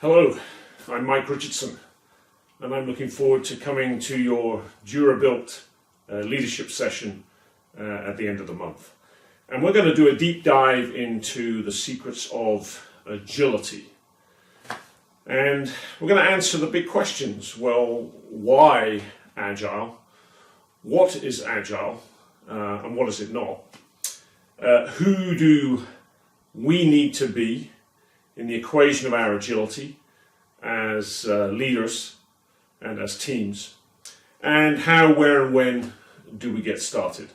Hello, I'm Mike Richardson, and I'm looking forward to coming to your DuraBuilt leadership session at the end of the month. And we're going to do a deep dive into the secrets of agility. And we're going to answer the big questions. Well, why agile? What is agile? And what is it not? Who do we need to be in the equation of our agility as leaders and as teams, and how, where, and when do we get started?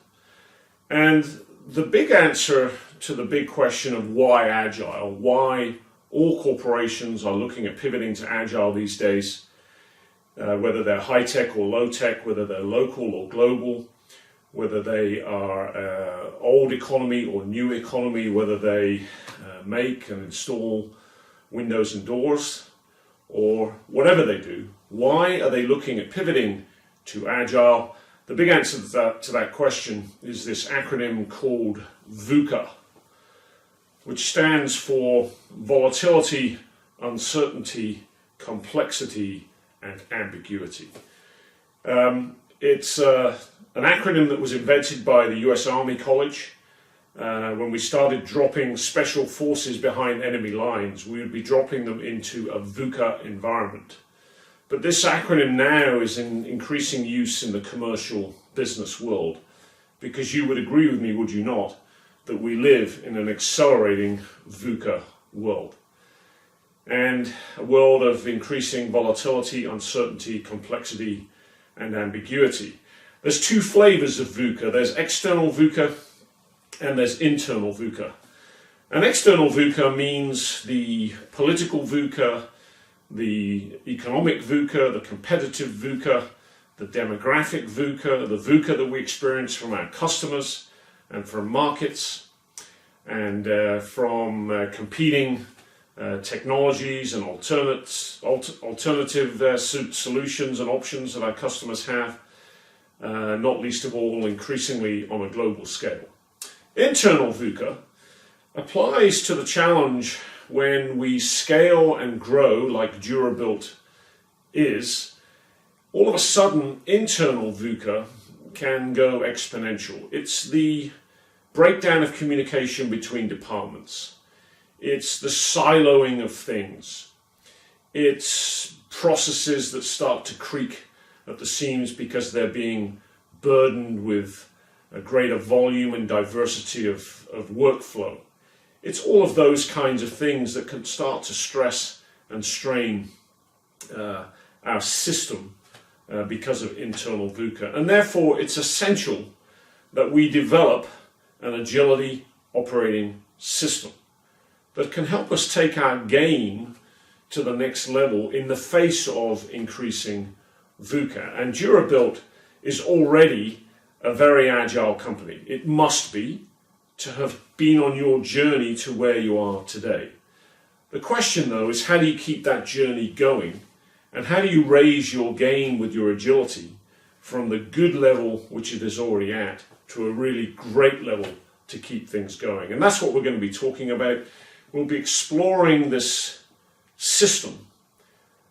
And the big answer to the big question of why agile, why all corporations are looking at pivoting to agile these days, whether they're high-tech or low-tech, whether they're local or global, whether they are old economy or new economy, whether they make and install windows and doors, or whatever they do, why are they looking at pivoting to agile? The big answer to that question is this acronym called VUCA, which stands for volatility, uncertainty, complexity, and ambiguity. It's an acronym that was invented by the US Army College. When we started dropping special forces behind enemy lines, we would be dropping them into a VUCA environment. But this acronym now is in increasing use in the commercial business world, because you would agree with me, would you not, that we live in an accelerating VUCA world. And a world of increasing volatility, uncertainty, complexity, and ambiguity. There's two flavors of VUCA. There's external VUCA and there's internal VUCA. And external VUCA means the political VUCA, the economic VUCA, the competitive VUCA, the demographic VUCA, the VUCA that we experience from our customers and from markets and from competing technologies and alternative solutions and options that our customers have, not least of all increasingly on a global scale. Internal VUCA applies to the challenge when we scale and grow like DuraBuilt is. All of a sudden, internal VUCA can go exponential. It's the breakdown of communication between departments. It's the siloing of things. It's processes that start to creak at the seams because they're being burdened with a greater volume and diversity of workflow. It's all of those kinds of things that can start to stress and strain our system because of internal VUCA. And therefore, it's essential that we develop an agility operating system that can help us take our game to the next level in the face of increasing VUCA. And DuraBuilt is already a very agile company. It must be, to have been on your journey to where you are today. The question though is, how do you keep that journey going, and how do you raise your game with your agility from the good level which it is already at to a really great level to keep things going? And that's what we're going to be talking about. We'll be exploring this system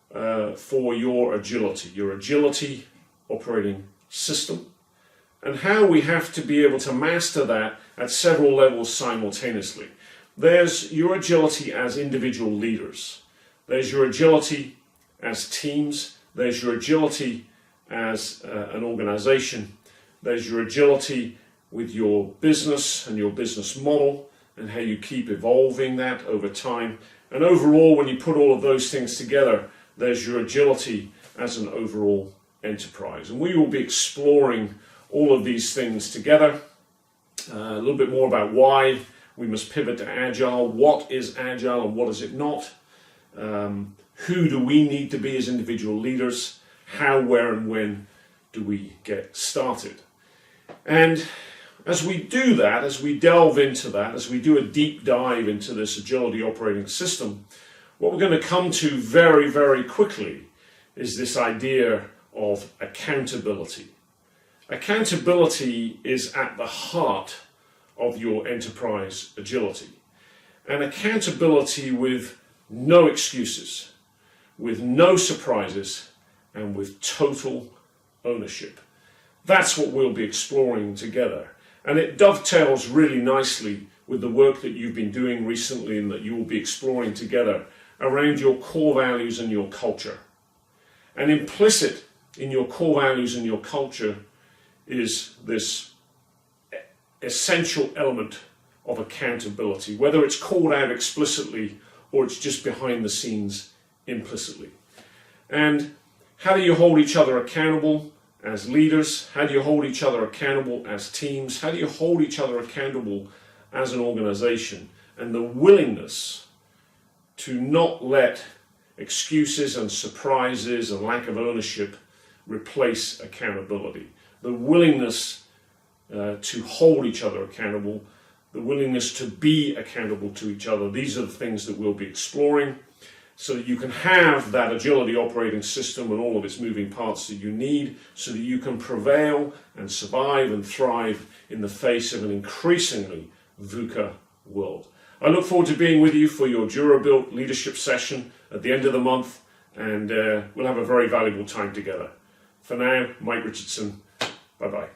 for your agility operating system, and how we have to be able to master that at several levels simultaneously. There's your agility as individual leaders. There's your agility as teams. There's your agility as an organization. There's your agility with your business and your business model and how you keep evolving that over time. And overall, when you put all of those things together, there's your agility as an overall enterprise. And we will be exploring all of these things together. A little bit more about why we must pivot to agile, what is agile and what is it not, who do we need to be as individual leaders, how, where and when do we get started. And as we do that, as we delve into that, as we do a deep dive into this agility operating system, what we're going to come to very, very quickly is this idea of accountability. Accountability is at the heart of your enterprise agility. And accountability with no excuses. with no surprises, and with total ownership. That's what we'll be exploring together. And it dovetails really nicely with the work that you've been doing recently and that you will be exploring together around your core values and your culture. And implicit in your core values and your culture is this essential element of accountability, whether it's called out explicitly or it's just behind the scenes implicitly. And how do you hold each other accountable as leaders? How do you hold each other accountable as teams? How do you hold each other accountable as an organization? And the willingness to not let excuses and surprises and lack of ownership replace accountability. The willingness to hold each other accountable, the willingness to be accountable to each other. These are the things that we'll be exploring so that you can have that agility operating system and all of its moving parts that you need so that you can prevail and survive and thrive in the face of an increasingly VUCA world. I look forward to being with you for your DuraBuilt leadership session at the end of the month, and we'll have a very valuable time together. For now, Mike Richardson, bye-bye.